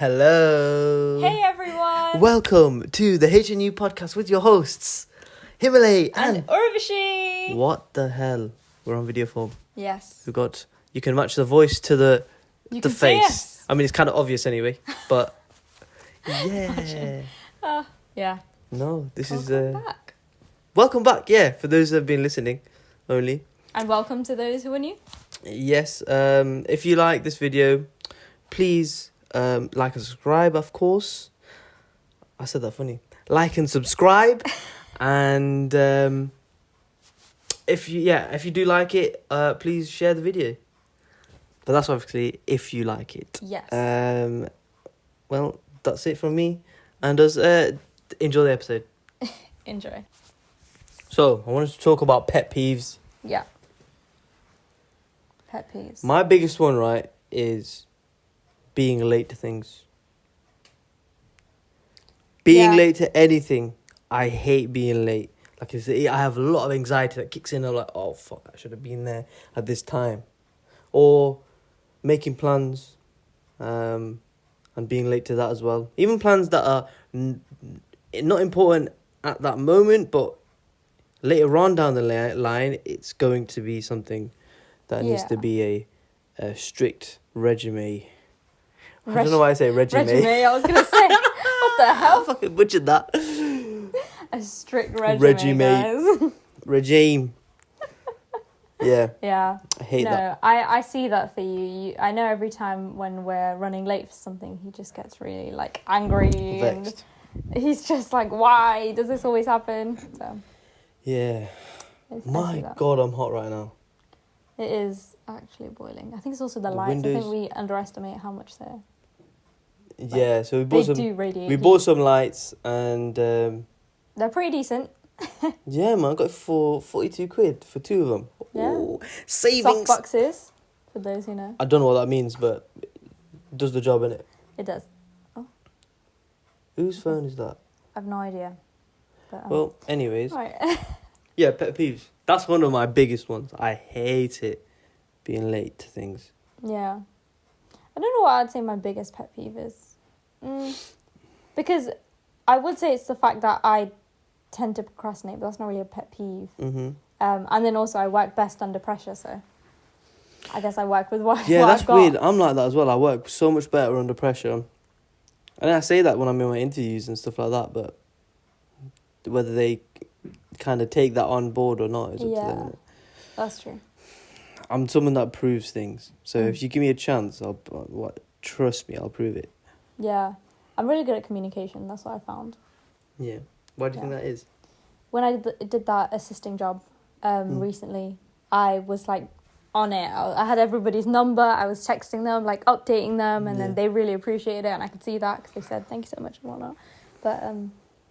Hello. Hey everyone. Welcome to the HNU podcast with your hosts, Himalay and Urvashi. What the hell? We're on video form. Yes. You can match the voice to the face. I mean, it's kind of obvious anyway, but yeah. Yeah. No, this Welcome back. Welcome back. Yeah, for those who have been listening only. And welcome to those who are new. Yes. If you like this video, please like and subscribe, of course. I said that funny. Like and subscribe. And if you do like it, please share the video. But that's obviously if you like it. Yes. Well, that's it from me. And us enjoy the episode. Enjoy. So, I wanted to talk about pet peeves. Yeah. Pet peeves. My biggest one, right, is being late to things. Being late to anything. I hate being late. Like, I have a lot of anxiety that kicks in. I'm like, oh, fuck, I should have been there at this time. Or making plans and being late to that as well. Even plans that are not important at that moment, but later on down the line, it's going to be something that needs to be a strict regime. I don't know why I say regime. I was going to say, what the hell? I fucking butchered that. A strict regime, guys. Regime. Yeah. Yeah. I hate that. I see that for you. I know every time when we're running late for something, he just gets really, like, angry. Vexed. And he's just like, why does this always happen? So. Yeah. My God, I'm hot right now. It is actually boiling. I think it's also the lights. Windows. I think we underestimate how much they're... Yeah, so we bought We bought some lights and... they're pretty decent. Yeah, man, I got it for 42 quid for two of them. Yeah. Ooh, savings. Soft boxes, for those who know. I don't know what that means, but it does the job, innit? It does. Oh. Whose phone is that? I have no idea. But, Well, anyways. Right. Yeah, pet peeves. That's one of my biggest ones. I hate it, being late to things. Yeah. I don't know what I'd say my biggest pet peeve is. Because I would say it's the fact that I tend to procrastinate, but that's not really a pet peeve. Mm-hmm. And then also I work best under pressure, so I guess I work with what Yeah, what that's I've got. weird. I'm like that as well. I work so much better under pressure. And I say that when I'm in my interviews and stuff like that, but whether they kind of take that on board or not is up to them. Innit? That's true. I'm someone that proves things. So if you give me a chance, trust me, I'll prove it. Yeah. I'm really good at communication. That's what I found. Yeah. Why do you think that is? When I did that assisting job recently, I was like on it. I had everybody's number. I was texting them, like updating them, and then they really appreciated it, and I could see that because they said thank you so much and whatnot. But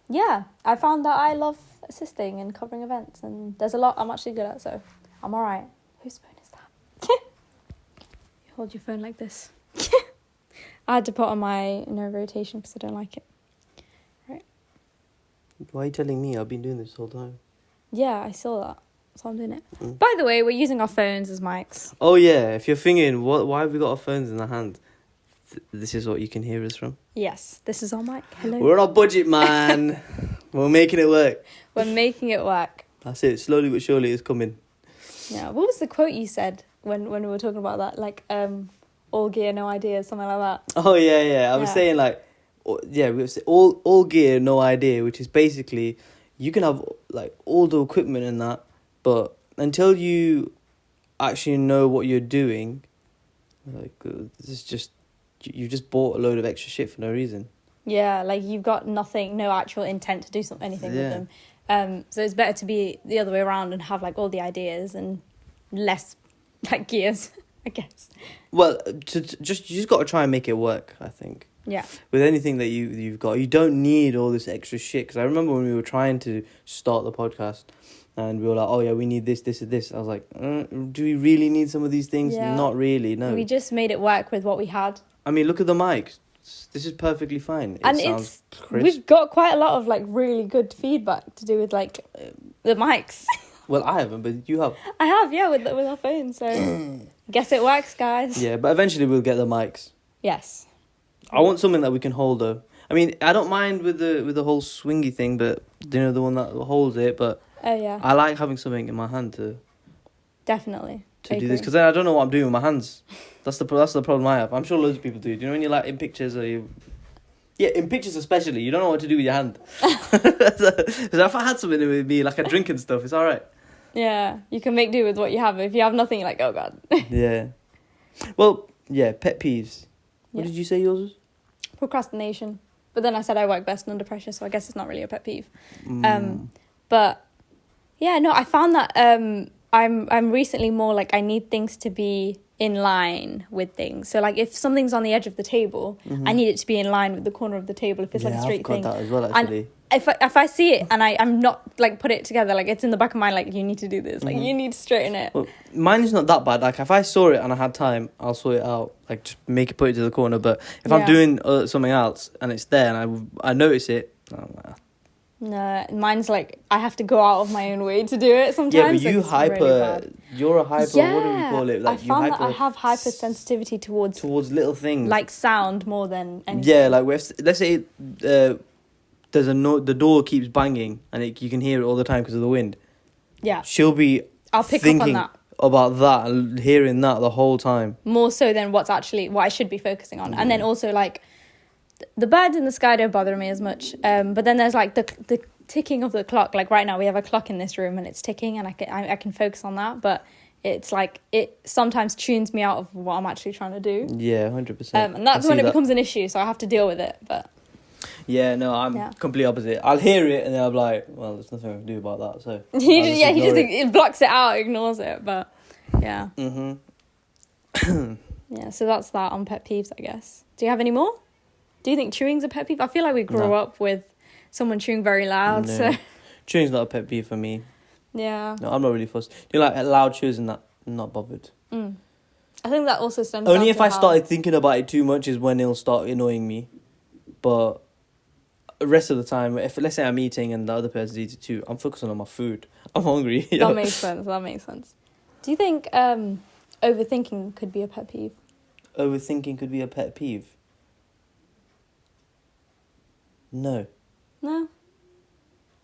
yeah, I found that I love assisting and covering events, and there's a lot I'm actually good at, so I'm all right. Whose phone is that? You hold your phone like this. I had to put on my no rotation because I don't like it. Right. Why are you telling me? I've been doing this the whole time. Yeah, I saw that. So I'm doing it. By the way, we're using our phones as mics. Oh, yeah. If you're thinking, why have we got our phones in our hand? This is what you can hear us from. Yes, this is our mic. Hello. We're on a budget, man. We're making it work. We're making it work. That's it. Slowly but surely it's coming. Yeah. What was the quote you said when we were talking about that? Like, all gear, no ideas, something like that. Oh, yeah. I was saying, like, we would say all gear, no idea, which is basically you can have, like, all the equipment and that, but until you actually know what you're doing, like, this is just, you just bought a load of extra shit for no reason. Yeah, like, you've got no actual intent to do anything with them. So it's better to be the other way around and have, like, all the ideas and less, like, gears, I guess. Well, you just got to try and make it work, I think. Yeah. With anything that you've got, you don't need all this extra shit. Because I remember when we were trying to start the podcast, and we were like, oh yeah, we need this, this, and this. I was like, do we really need some of these things? Yeah. Not really, no. We just made it work with what we had. I mean, look at the mic. This is perfectly fine. And sounds crisp. We've got quite a lot of, like, really good feedback to do with, like, the mics. Well, I haven't, but you have. I have, yeah, with our phones, so guess it works, guys. Yeah, but eventually we'll get the mics. Yes. I want something that we can hold though. I mean, I don't mind with the whole swingy thing, but you know, the one that holds it. But Oh yeah, I like having something in my hand definitely. to I do this, agree. because then I don't know what I'm doing with my hands. That's the problem I have. I'm sure loads of people do. Do you know when you're like in pictures or you. Yeah, in pictures especially, you don't know what to do with your hand. So if I had something with me, like a drink and stuff, it's all right. Yeah, you can make do with what you have. If you have nothing, you're like, oh god. Yeah. Well, yeah, pet peeves. What Yeah. did you say yours was? Procrastination. But then I said I work best under pressure, so I guess it's not really a pet peeve. Mm. But yeah, no, I found that I'm recently more like I need things to be in line with things. So like if something's on the edge of the table, I need it to be in line with the corner of the table if it's like a straight I've got thing. that as well, actually. If I see it and I'm not like put it together, like it's in the back of my mind, like you need to do this, like you need to straighten it. Well, mine is not that bad. Like if I saw it and I had time, I'll sort it out. Like just put it to the corner. But if I'm Yeah. doing something else and it's there and I notice it, I'm like, No, mine's like I have to go out of my own way to do it sometimes. yeah, but like, you it's really hyper. bad. You're a hyper. Yeah, What do we call it? Like I found you that hyper I have hypersensitivity towards little things. like sound more than anything. yeah, like let's say there's the door keeps banging and you can hear it all the time because of the wind. Yeah, She'll be I'll pick up thinking on that about that and hearing that the whole time. more so than what I should be focusing on. And then also like the birds in the sky don't bother me as much. But then there's like the ticking of the clock. Like right now we have a clock in this room and it's ticking, and I can focus on that. But it's like it sometimes tunes me out of what I'm actually trying to do. Yeah, 100%. And that's when it becomes an issue. So I have to deal with it. But Yeah, no, I'm completely opposite. I'll hear it and then I'll be like, well, there's nothing I can do about that. So it blocks it out, ignores it. But yeah, yeah. So that's that on pet peeves, I guess. Do you have any more? Do you think chewing's a pet peeve? I feel like we grew up with someone chewing very loud. No. So Chewing's not a pet peeve for me. yeah, No, I'm not really fussed. Do you like loud chews and that? Not bothered. I think that also stems. Only down if to I how- started thinking about it too much is when it'll start annoying me. But the rest of the time, if let's say I'm eating and the other person's eating too, I'm focusing on my food. I'm hungry. You know? That makes sense. That makes sense. Do you think overthinking could be a pet peeve? Overthinking could be a pet peeve. No. No.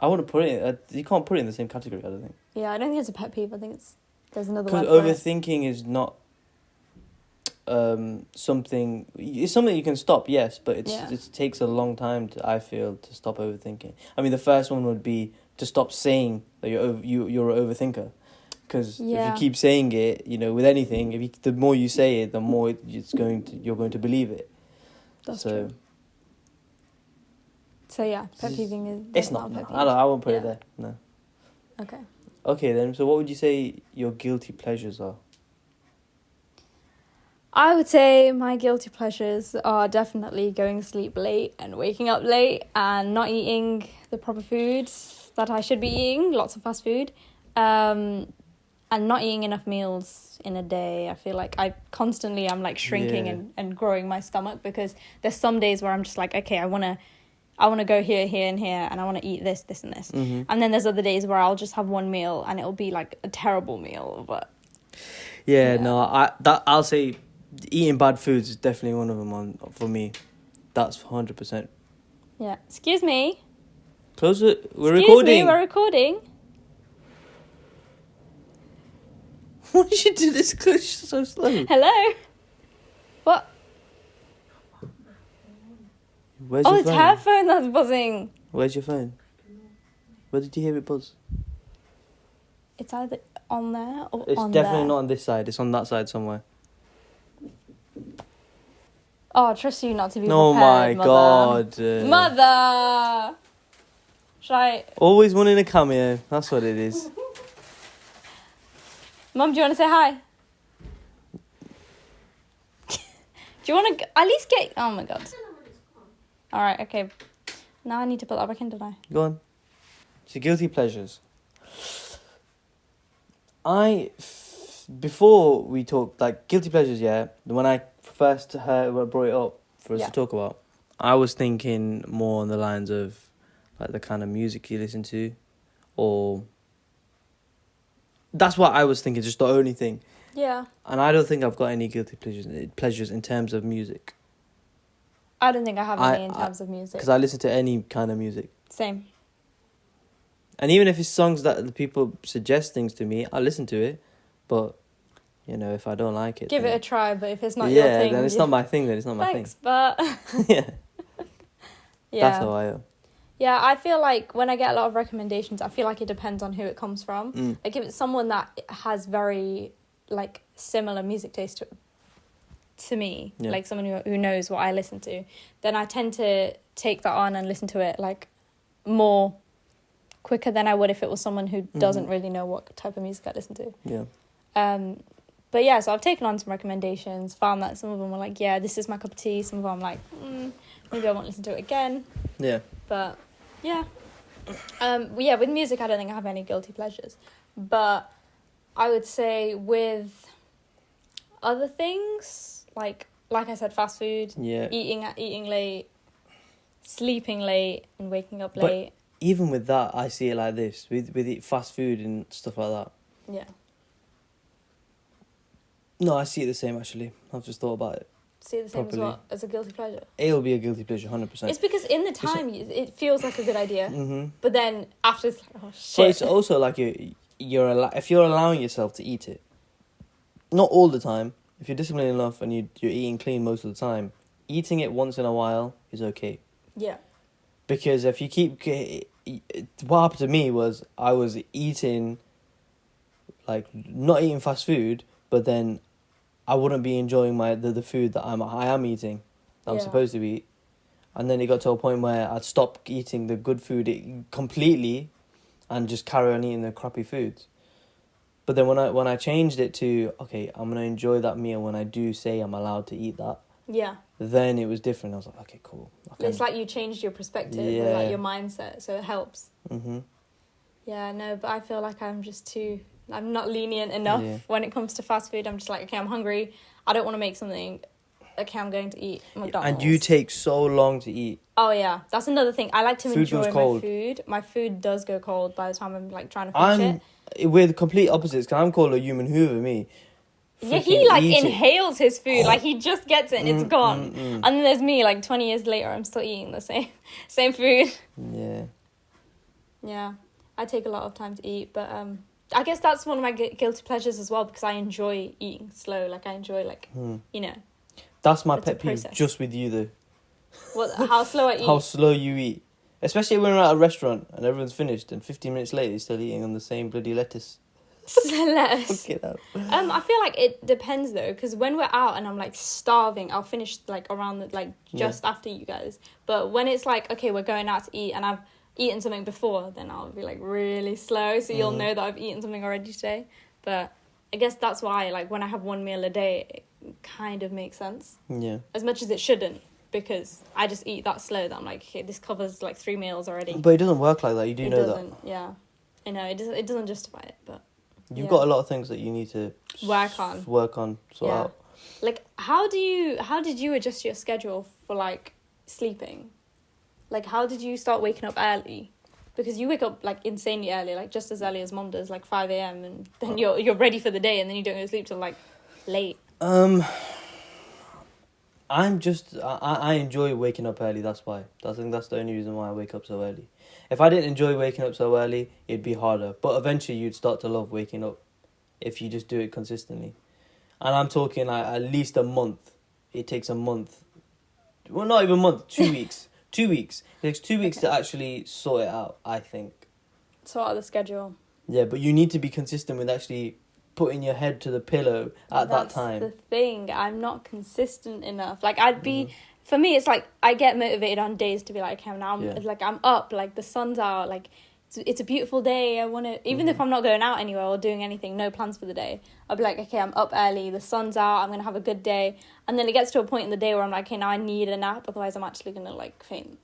I want to put it. You can't put it in the same category, I don't think. Yeah, I don't think it's a pet peeve. I think there's another Because word for it. overthinking is not something. It's something you can stop, yes, but it takes a long time I feel to stop overthinking. I mean, the first one would be to stop saying that you're an overthinker, because if you keep saying it, you know, with anything, the more you say it, the more you're going to believe it. That's true. So yeah, pet peeving is. It's not. I won't put it there. No. Okay. Okay then. So what would you say your guilty pleasures are? I would say my guilty pleasures are definitely going to sleep late and waking up late and not eating the proper food that I should be eating, lots of fast food, and not eating enough meals in a day. I feel like I'm like shrinking and growing my stomach, because there's some days where I'm just like, okay, I want to go here, here, and here, and I want to eat this, this, and this. Mm-hmm. And then there's other days where I'll just have one meal and it'll be like a terrible meal, but... Yeah. No, I'll say eating bad foods is definitely one of them for me. That's 100%. Yeah. Excuse me. Close it. We're Excuse recording. me, we're recording. Why did you do this so slow? Hello? What? Where's your It's phone? her phone that's buzzing. Where's your phone? Where did you hear it buzz? It's either on there or It's on definitely there. not on this side. It's on that side somewhere. Oh, I trust you not to be Oh my prepared, Mother. god. Mother! Should I... Always wanting a cameo. That's what it is. Mum, do you want to say hi? Do you want to at least get... Oh my god. Alright, okay. Now I need to put that back in, don't I? Go on. So guilty pleasures. Before we talk, like, guilty pleasures, yeah, when I first brought it up for us to talk about, I was thinking more on the lines of, like, the kind of music you listen to, or... That's what I was thinking, just the only thing. Yeah. And I don't think I've got any guilty pleasures in terms of music. I don't think I have any in terms of music. Because I listen to any kind of music. Same. And even if it's songs that the people suggest things to me, I listen to it. But, you know, if I don't like it... Give it a try, but if it's not your thing... then it's not my thing, then it's not my thing. Thanks, but... Yeah. Yeah. That's how I am. Yeah, I feel like when I get a lot of recommendations, I feel like it depends on who it comes from. Like, if it's someone that has very, like, similar music taste to me, like someone who knows what I listen to, then I tend to take that on and listen to it, like, more quicker than I would if it was someone who doesn't really know what type of music I listen to. Yeah. But yeah, so I've taken on some recommendations, found that some of them were like, yeah, this is my cup of tea. Some of them I'm like, maybe I won't listen to it again. Yeah. But yeah. With music, I don't think I have any guilty pleasures. But I would say with other things, like I said, fast food, eating late, sleeping late, and waking up late. Even with that, I see it like this, with fast food and stuff like that. Yeah. No, I see it the same, actually. I've just thought about it. See it the same properly. as what? As a guilty pleasure? It'll be a guilty pleasure, 100%. It's because in the time, it feels like a good idea. Mm-hmm. But then after, it's like, oh, shit. But it's also like if you're allowing yourself to eat it, not all the time, if you're disciplined enough and you're eating clean most of the time, eating it once in a while is okay. Yeah. Because if you keep... What happened to me was I was eating... Like, not eating fast food, but then I wouldn't be enjoying the food that I am eating, that I'm supposed to eat. And then it got to a point where I'd stop eating the good food completely and just carry on eating the crappy foods. But then when I changed it to, okay, I'm going to enjoy that meal when I do say I'm allowed to eat that. Yeah. Then it was different. I was like, okay, cool. It's like you changed your perspective, with like your mindset, so it helps. Mm-hmm. Yeah, no, but I feel like I'm not lenient enough when it comes to fast food. I'm just like, okay, I'm hungry. I don't want to make something. Okay, I'm going to eat McDonald's. And you take so long to eat. Oh, yeah. That's another thing. I like to enjoy my cold. food. My food does go cold by the time I'm like trying to finish it. We're the complete opposites, because I'm called a human Hoover, me. Yeah, he like inhales his food. Like he just gets it and it's gone. And then there's me, like 20 years later, I'm still eating the same food. Yeah. Yeah. I take a lot of time to eat, but I guess that's one of my guilty pleasures as well, because I enjoy eating slow. Like I enjoy you know. That's my pet peeve, just with you though. How slow I eat. How slow you eat. Especially when we're at a restaurant and everyone's finished and 15 minutes later you're still eating on the same bloody lettuce. Lettuce. Fuck it up. I feel like it depends though, because when we're out and I'm like starving, I'll finish like around just after you guys. But when it's like, okay, we're going out to eat and I've eaten something before, then I'll be like really slow, so you'll know that I've eaten something already today. But I guess that's why, like, when I have one meal a day, it kind of makes sense. Yeah. As much as it shouldn't, because I just eat that slow that I'm like, okay, this covers like 3 meals already. But it doesn't work like that. You do know that. It doesn't. Yeah. I know it doesn't justify it, but you've got a lot of things that you need to work on, sort out. Like, how did you adjust your schedule for like sleeping? Like, how did you start waking up early? Because you wake up like insanely early, like just as early as mom does, like 5 a.m. and then you're ready for the day, and then you don't go to sleep till like late. I enjoy waking up early. That's why. I think that's the only reason why I wake up so early. If I didn't enjoy waking up so early, it'd be harder. But eventually, you'd start to love waking up if you just do it consistently. And I'm talking like at least a month. It takes a month. Well, not even a month. 2 weeks. 2 weeks. It takes 2 weeks to actually sort it out, I think. Sort out the schedule. Yeah, but you need to be consistent with actually putting your head to the pillow at that time. That's the thing. I'm not consistent enough. Like, I'd be... For me, it's like, I get motivated on days to be like, okay, now I'm up, like, the sun's out, like, it's a beautiful day, I want to... Even if I'm not going out anywhere or doing anything, no plans for the day, I'll be like, okay, I'm up early, the sun's out, I'm going to have a good day. And then it gets to a point in the day where I'm like, okay, now I need a nap, otherwise I'm actually going to, like, faint.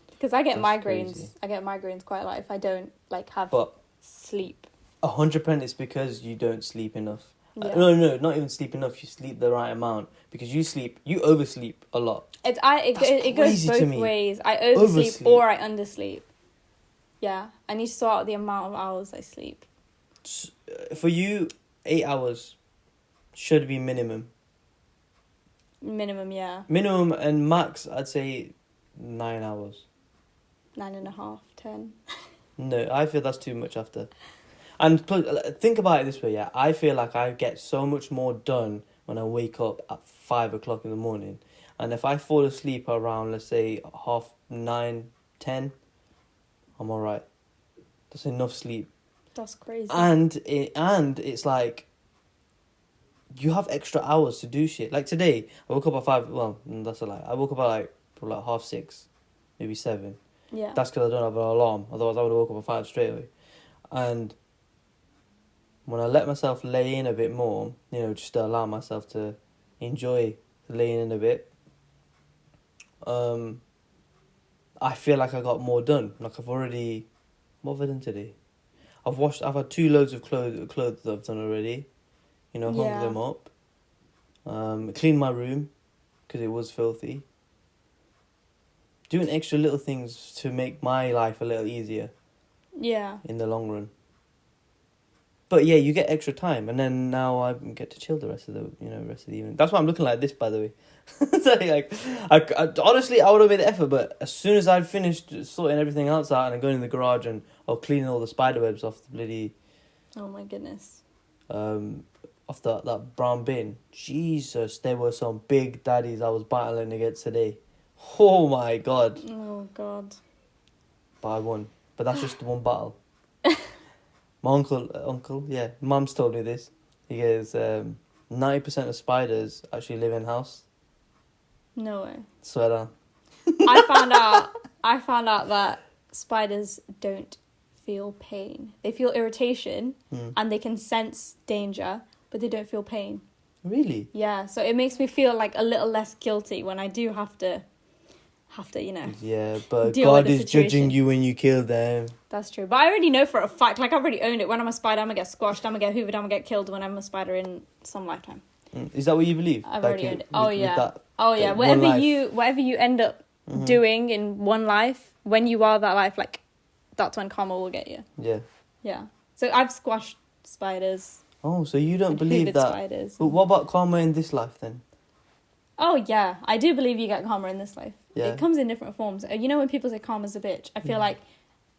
Because I get migraines. Crazy. I get migraines quite a lot if I don't, like, have sleep. 100% it's because you don't sleep enough. Yeah. No, not even sleep enough. You sleep the right amount, because you oversleep a lot. It goes both ways. I oversleep or I undersleep. Yeah, I need to sort out the amount of hours I sleep. For you, 8 hours should be minimum. Minimum, yeah. Minimum and max, I'd say 9 hours. 9.5, 10. No, I feel that's too much after. And think about it this way, yeah. I feel like I get so much more done when I wake up at 5 o'clock in the morning. And if I fall asleep around, let's say, 9:30, 10, I'm alright. That's enough sleep. That's crazy. And it's like, you have extra hours to do shit. Like today, I woke up at 5, well, that's a lie. I woke up at like 6:30, maybe 7. Yeah. That's because I don't have an alarm. Otherwise, I would have woke up at 5 straight away. And when I let myself lay in a bit more, just to allow myself to enjoy laying in a bit, I feel like I got more done. Like what have I done today? I've had 2 loads of clothes that I've done already. Hung them up. Cleaned my room, because it was filthy. Doing extra little things to make my life a little easier. Yeah. In the long run. But yeah, you get extra time, and then now I get to chill the rest of the evening. That's why I'm looking like this, by the way. So I honestly, I would have made the effort, but as soon as I'd finished sorting everything else out and going in the garage and cleaning all the spider webs off the bloody, oh my goodness, off that brown bin, Jesus, there were some big daddies I was battling against today. Oh my god. Oh god. But I won. But that's just one battle. My uncle, yeah, Mum's told me this. He goes, 90% of spiders actually live in house. No way. Swear down. I found out that spiders don't feel pain. They feel irritation and they can sense danger, but they don't feel pain. Really? Yeah, so it makes me feel like a little less guilty when I do have to, Yeah, but deal God with is the situation. judging you when you kill them. That's true. But I already know for a fact, like I've already owned it. When I'm a spider, I'm going to get squashed, I'm going to get hoovered, I'm going to get killed when I'm a spider in some lifetime. Is that what you believe? I've already owned it. With Whatever you end up doing in one life, when you are that life, like, that's when karma will get you. Yeah. Yeah. So I've squashed spiders. Oh, so you don't believe hoovered that? Spiders. But what about karma in this life then? Oh, yeah. I do believe you get karma in this life. Yeah. It comes in different forms. You know when people say karma's a bitch? I feel like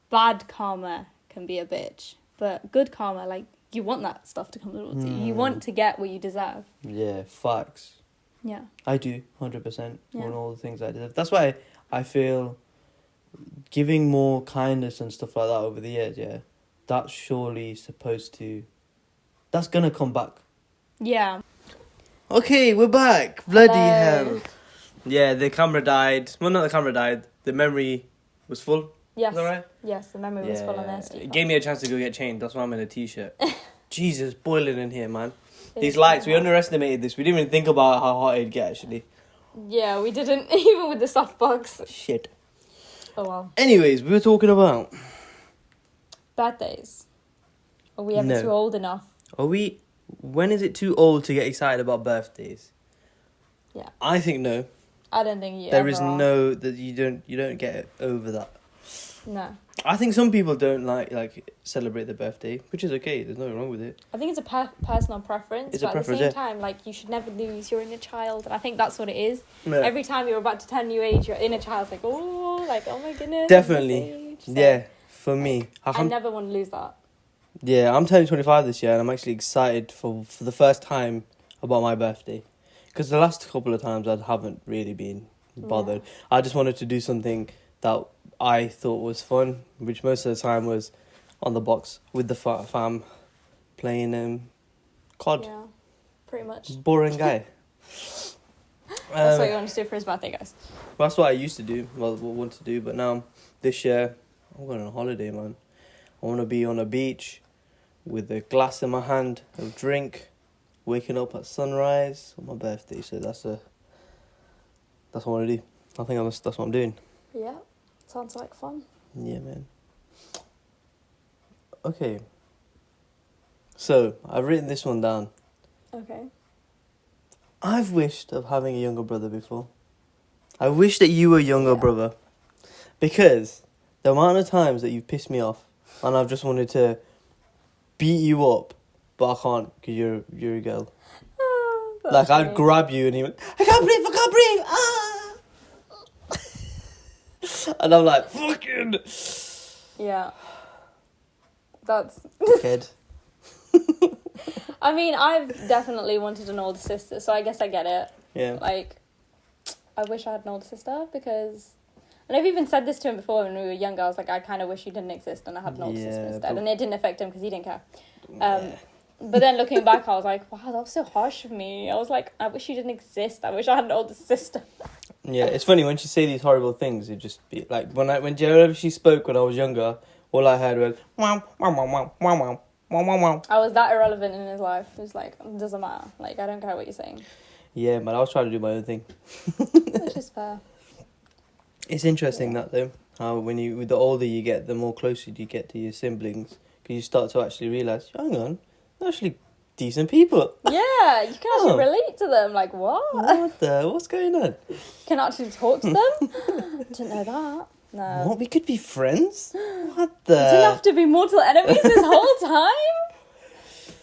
bad karma can be a bitch. But good karma, like, you want that stuff to come towards you. You want to get what you deserve. Yeah, facts. Yeah. I do, 100%. Yeah. On all the things I deserve. That's why I feel giving more kindness and stuff like that over the years, yeah, that's surely supposed to... That's going to come back. Yeah. Okay, we're back. Bloody Hello. hell. Yeah, the camera died. Well, not the camera died. The memory was full. Yes. Is that right? Yes, the memory was full on there. It gave me a chance to go get changed. That's why I'm in a t-shirt. Jesus, boiling in here, man. It These is lights, we quite hot. underestimated this. We didn't even think about how hot it'd get, actually. Yeah, we didn't, even with the softbox. Shit. Oh well. Anyways, we were talking about... Birthdays. Are we ever No. too old enough? When is it too old to get excited about birthdays? Yeah. I think no. I don't think you There ever is are. no... that you don't get over that. No. I think some people don't like celebrate their birthday, which is okay. There's nothing wrong with it. I think it's a personal preference, It's a but preference, at the yeah. same time, like, you should never lose your inner child. And I think that's what it is. No. Every time you're about to turn new age, your inner child's like, oh my goodness. Definitely. I'm this age. So, Yeah, for me. I never want to lose that. Yeah, I'm turning 25 this year, and I'm actually excited for the first time about my birthday. Because the last couple of times I haven't really been bothered. Yeah. I just wanted to do something that I thought was fun, which most of the time was on the box with the fam playing COD. Yeah, pretty much. Boring guy. That's what you want to do for his birthday, guys. That's what I used to do, want to do, but now, this year, I'm going on a holiday, man. I want to be on a beach with a glass in my hand, a drink, waking up at sunrise on my birthday. So that's what I want to do. I think that's what I'm doing. Yeah, sounds like fun. Yeah, man. Okay. So, I've written this one down. Okay. I've wished of having a younger brother before. I wish that you were a younger brother. Because the amount of times that you've pissed me off and I've just wanted to beat you up, but I can't because you're a girl. Oh, Like, I'd funny. grab you and he went, I can't breathe, ah! And I'm like, fucking... Yeah. That's... Kid. I mean, I've definitely wanted an older sister, so I guess I get it. Yeah. Like, I wish I had an older sister because... And I've even said this to him before when we were younger. I was like, I kind of wish you didn't exist and I had an older sister instead. And it didn't affect him because he didn't care. But then looking back, I was like, wow, that was so harsh of me. I was like, I wish you didn't exist. I wish I had an older sister. Yeah, it's funny when she say these horrible things. It just be like whenever she spoke when I was younger, all I heard was wow, wow, wow, wow, wow, wow, wow, wow, wow. I was that irrelevant in his life. It was like, it doesn't matter. Like, I don't care what you're saying. Yeah, man, I was trying to do my own thing. Which is fair. It's interesting that though, how the older you get, the more closer you get to your siblings, because you start to actually realise, hang on, they're actually decent people. Yeah, you can actually relate to them. Like, what? What's going on? You can actually talk to them? Didn't know that. No. What, we could be friends? What You didn't have to be mortal enemies this whole time?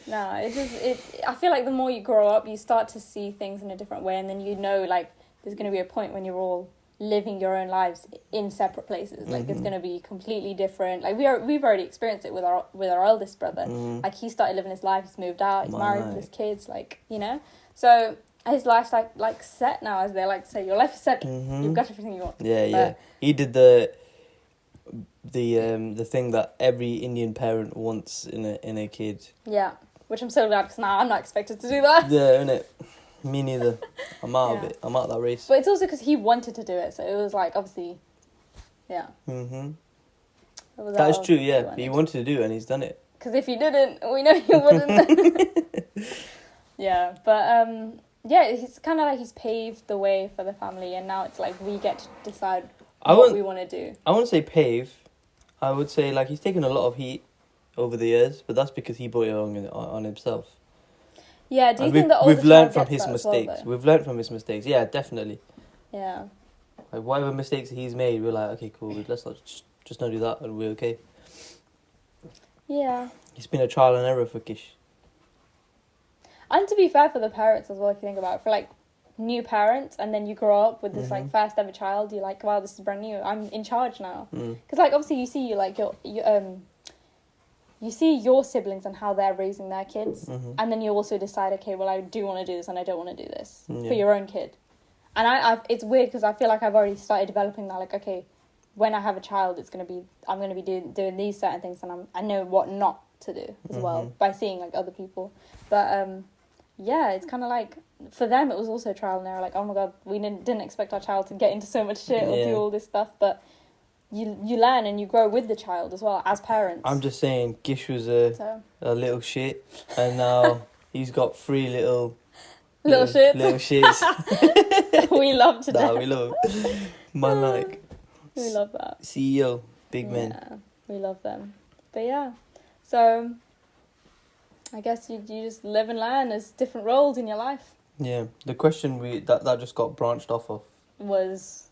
No, I feel like the more you grow up, you start to see things in a different way, and then you know, like, there's going to be a point when you're all living your own lives in separate places. Like, it's going to be completely different. Like, we've already experienced it with our eldest brother. Like, he started living his life, he's moved out, he's married with his kids, like, you know. So his life's like set now, as they like to say. Your life is set. You've got everything you want. Yeah. He did the thing that every Indian parent wants in a kid. Yeah, which I'm so glad, because now I'm not expected to do that. Yeah, innit? Me neither. I'm out of it. I'm out of that race. But it's also because he wanted to do it, so it was like, obviously, yeah. That is true, yeah. He wanted to do it and he's done it. Because if he didn't, we know he wouldn't. Yeah, but yeah, it's kind of like he's paved the way for the family, and now it's like we get to decide what we want to do. I wouldn't say pave. I would say, like, he's taken a lot of heat over the years, but that's because he brought it on himself. Yeah, do you think that we've learned from his mistakes? We've learned from his mistakes. Yeah, definitely. Yeah. Like, whatever mistakes he's made, we're like, okay, cool. Let's not just not do that, and we're okay. Yeah. It's been a trial and error for Kish. And to be fair for the parents as well, if you think about it, for like new parents, and then you grow up with this like first ever child, you're like, wow, this is brand new. I'm in charge now. Because like obviously you see you see your siblings and how they're raising their kids, and then you also decide, okay, well, I do want to do this and I don't want to do this for your own kid. And it's weird because I feel like I've already started developing that, like, okay, when I have a child, I'm going to be doing these certain things, and I know what not to do as well by seeing like other people. But yeah, it's kind of like for them it was also trial and error. Like, oh my god, we didn't expect our child to get into so much shit or do all this stuff, but you learn and you grow with the child as well as parents. I'm just saying, Gish was a little shit, and now he's got 3 little shits. Little shits. We love to death. We love man, like we love that. CEO, big men. Yeah, we love them. But yeah, so I guess you just live and learn as different roles in your life. Yeah, the question that just got branched off of was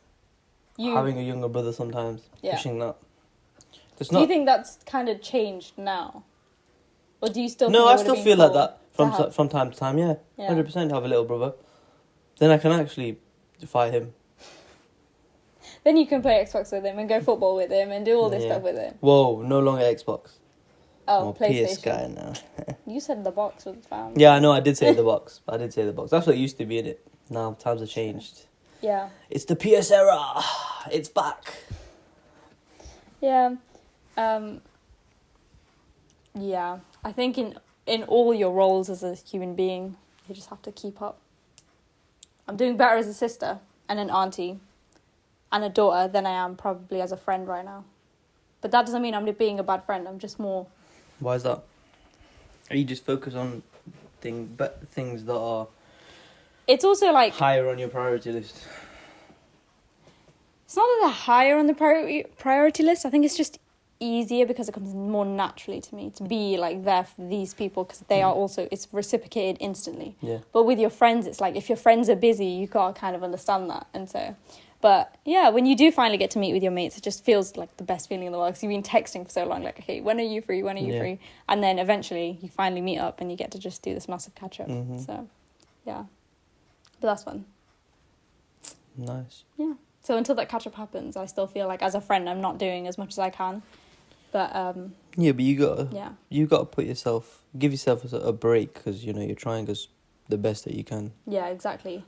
you having a younger brother sometimes, pushing that. Do you think that's kind of changed now? Or do you still No, think I still feel like that from time to time, yeah. 100% have a little brother. Then I can actually fight him. Then you can play Xbox with him and go football with him and do all this stuff with him. Whoa, no longer Xbox. Oh, I'm a PlayStation. PS guy now. You said the box was found. Yeah, I know, I did say the box. That's what it used to be, innit? Now times have changed. Yeah. It's the PS era. It's back. Yeah. Yeah. I think in all your roles as a human being, you just have to keep up. I'm doing better as a sister and an auntie and a daughter than I am probably as a friend right now. But that doesn't mean I'm being a bad friend. I'm just more... Why is that? Are you just focused on things that are... It's also like... higher on your priority list? It's not that they're higher on the priority list. I think it's just easier because it comes more naturally to me to be like there for these people, because they are also, it's reciprocated instantly. Yeah. But with your friends, it's like if your friends are busy, you gotta kind of understand that. And so, but yeah, when you do finally get to meet with your mates, it just feels like the best feeling in the world, because you've been texting for so long, like, okay, when are you free? When are you free? And then eventually you finally meet up and you get to just do this massive catch up. So, yeah. But that's fun. Nice. Yeah. So until that catch up happens, I still feel like as a friend, I'm not doing as much as I can. But Yeah, but you gotta yeah. you gotta give yourself a break, because you're trying the best that you can. Yeah, exactly.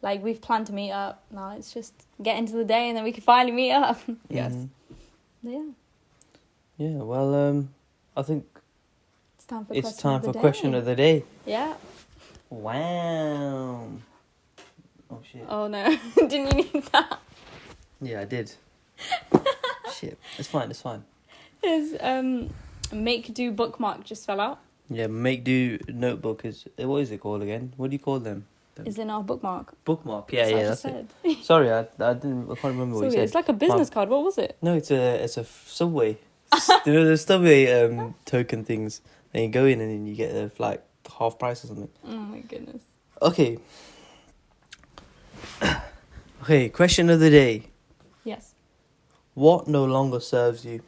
Like, we've planned to meet up. Now it's just get into the day and then we can finally meet up. Yes. Yeah. Yeah, well, I think It's time for question of the day. Yeah. Wow. Oh, shit. Oh, no. Didn't you need that? Yeah, I did. Shit. It's fine. His make do bookmark just fell out. Yeah, make do notebook what is it called again? What do you call them? Is in our bookmark. Bookmark. Yeah, that's it. Sorry, I can't remember what you said. It's like a business card. What was it? No, it's a subway. The subway token things. Then you go in and then you get like half price or something. Oh my goodness. Okay. Okay, question of the day. Yes. What no longer serves you?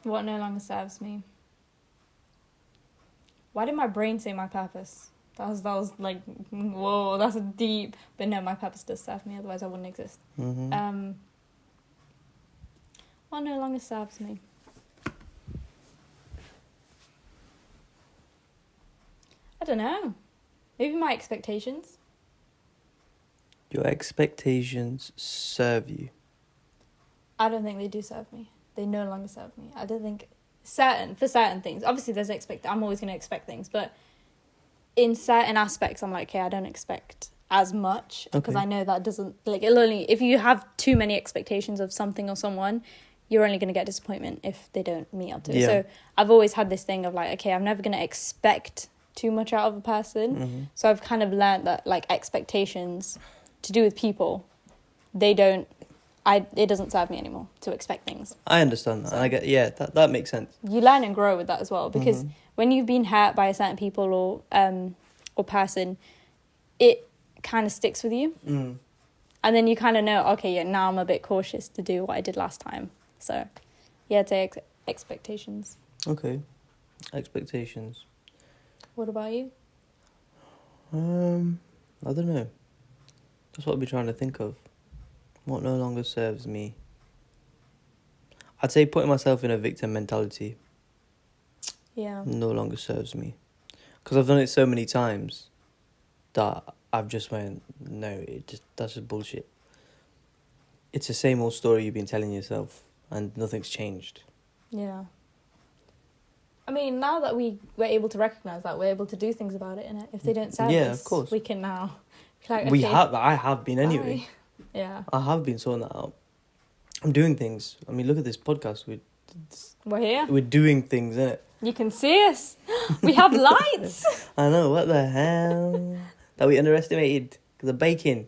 What no longer serves me? Why did my brain say my purpose? That was like, whoa, that's a deep. But no, my purpose does serve me. Otherwise, I wouldn't exist. Mm-hmm. What no longer serves me? I don't know. Maybe my expectations. Your expectations serve you. I don't think they do serve me. They no longer serve me. I don't think for certain things. Obviously, I'm always going to expect things, but in certain aspects, I'm like, okay, I don't expect as much, because I know that doesn't, like, it'll only, if you have too many expectations of something or someone, you're only going to get disappointment if they don't meet up to it. So I've always had this thing of like, okay, I'm never going to expect too much out of a person. Mm-hmm. So I've kind of learned that, like, expectations to do with people, it doesn't serve me anymore to expect things. I understand that. And that makes sense. You learn and grow with that as well, because when you've been hurt by a certain people or person, it kind of sticks with you. And then you kind of know, okay, yeah, now I'm a bit cautious to do what I did last time. So yeah, I'd say expectations. Okay. Expectations. What about you? I don't know. That's what I'll be trying to think of. What no longer serves me? I'd say putting myself in a victim mentality. Yeah. No longer serves me. Because I've done it so many times that I've just went, no, that's just bullshit. It's the same old story you've been telling yourself, and nothing's changed. Yeah. I mean, now that we're able to recognise that, we're able to do things about it, innit? If they don't serve us, of course. we can now be like, Okay, okay, I have been anyway. bye. Yeah. I have been sorting that out. I'm doing things. I mean, look at this podcast. We're here. We're doing things, innit? You can see us. We have lights. I know, what the hell? That we underestimated. Because of baking.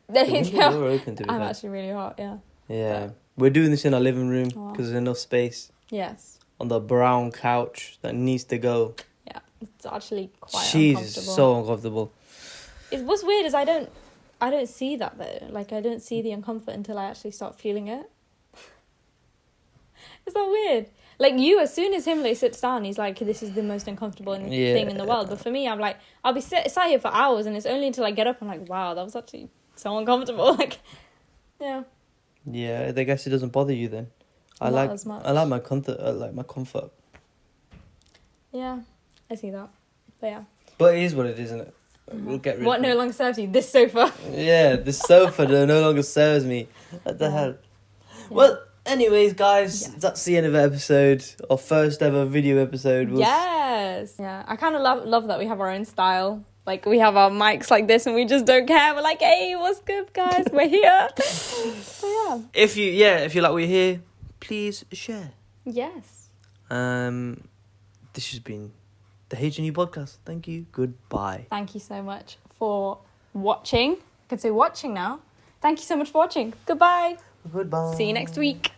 There The you windows go. were open, to be I'm fair. actually really hot, yeah. Yeah. We're doing this in our living room Wow. because there's enough space. Yes. On the brown couch that needs to go. Yeah, it's actually quite She's uncomfortable. so uncomfortable. What's weird is I don't see that though. Like, I don't see the uncomfort until I actually start feeling it. Is that weird? Like, as soon as Himley sits down, he's like, this is the most uncomfortable thing in the world. But for me, I'm like, I'll be sat here for hours, and it's only until I get up, I'm like, wow, that was actually so uncomfortable. Like, yeah. Yeah, I guess it doesn't bother you then. Not as much. I like my comfort. Yeah, I see that. But yeah. But it is what it is, isn't it? We'll get rid What of no it. longer serves you? This sofa. Yeah, the sofa no longer serves me. What the hell? Yeah. Well, anyways, guys, Yes. that's the end of the episode. Our first ever video episode. Yes. Yeah, I kind of love that we have our own style. Like, we have our mics like this and we just don't care. We're like, hey, what's good, guys? We're here. So, yeah. If you like what you hear, please share. Yes. This has been the H&U podcast. Thank you. Goodbye. Thank you so much for watching. I can say watching now. Thank you so much for watching. Goodbye. Goodbye. See you next week.